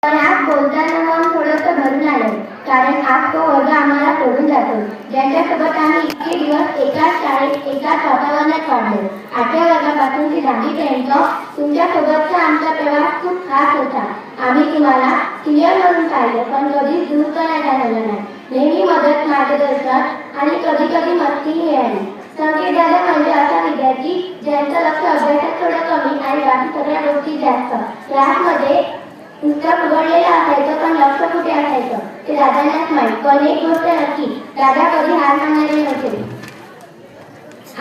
पण आज बोलताना मन थोडंसं भरून आलं, कारण आज तो वर्ग आम्हाला सोडून जातो, ज्यांच्यासोबत आम्ही इतके दिवस एकाच शाळेत एकाच वातावरणात वाढलो. 8व्या वर्गापासून ते 10वीपर्यंत तुमच्यासोबतचा आमचा प्रवास खूप खास होता. आम्ही तुम्हाला सिनियर म्हणून पाहिलं, पण कधीच दूरपणा जाणवला नाही. नेहमी मदत, मार्गदर्शन आणि कधी कधी मस्तीही मिळाली. संकेत दादा म्हणजे असा विद्यार्थी ज्यांचं लक्ष अभ्यासात थोडं कमी आणि बाकी सगळ्या गोष्टी जास्त. क्लासमध्ये पुस्तक उघडलेलं असायचं, पण लक्ष कुठे असायचं ते दादांनाच माहीत. पण एक गोष्ट नक्की, दादा कधी हार मानणारे नव्हते.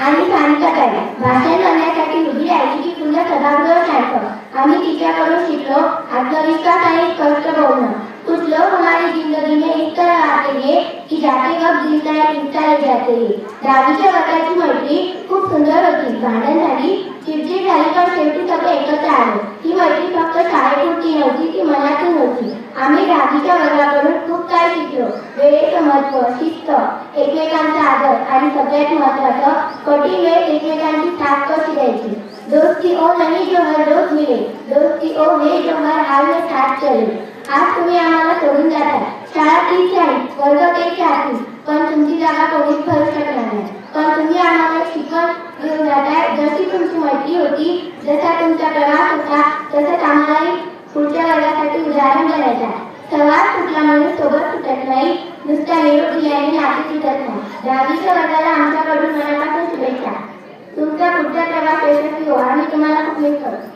आणि सानिका ताई भाषण करण्यासाठी उभी राहिली की पुन्हा सभागृह शांत. आम्ही तिच्याकडून शिकलो आत्मविश्वास आणि स्पष्ट बोलणं. कुछ लोग हमारी जिंदगी में इस तरह आते हैं कि जाते वक्त दिल का एक हिस्सा रह जाते हैं. 10वीच्या वर्गाची मैत्री खूप सुंदर होती. भांडण झाली, चिडचिड झाली, पण शेवटी सगळे एकत्र आलो. ही मैत्री फक्त शाळेपुरती नव्हती, ती मनातून होती. आम्ही 10वीच्या वर्गाकडून खूप काही शिकलो. वेळेचं महत्त्व, शिस्त, एकमेकांचा आदर आणि सगळ्यात महत्त्वाचं कठीण वेळेत एकमेकांची साथ कशी द्यायची. दोस्ती ओ नहीं जो हर रोज मिले, दोस्ती ओ है जो हर हाल में साथ चले. आज तुम्ही आम्हाला सोडून जाता. शाळा 30-40, वर्ग 30-30, पण तुमची जागा कोणीच भरू शकणार नाही. पण तुम्ही आम्हाला शिकवत घेऊन जाताय. जशी तुमची मैत्री होती, जसा तुमचा प्रवास होता, तसंच आम्हालाही पुढच्या वर्गासाठी उदाहरण बनायचं आहे. संवाद सुटला म्हणून सोबत सुटत नाही, नुसता निरोप दिल्याने नाते सुटत नाही. 10वीच्या वर्गाला आमच्याकडून मनापासून शुभेच्छा. तुमचा पुढचा प्रवास यशस्वी हो. आम्ही तुम्हाला खूप मिस करतो.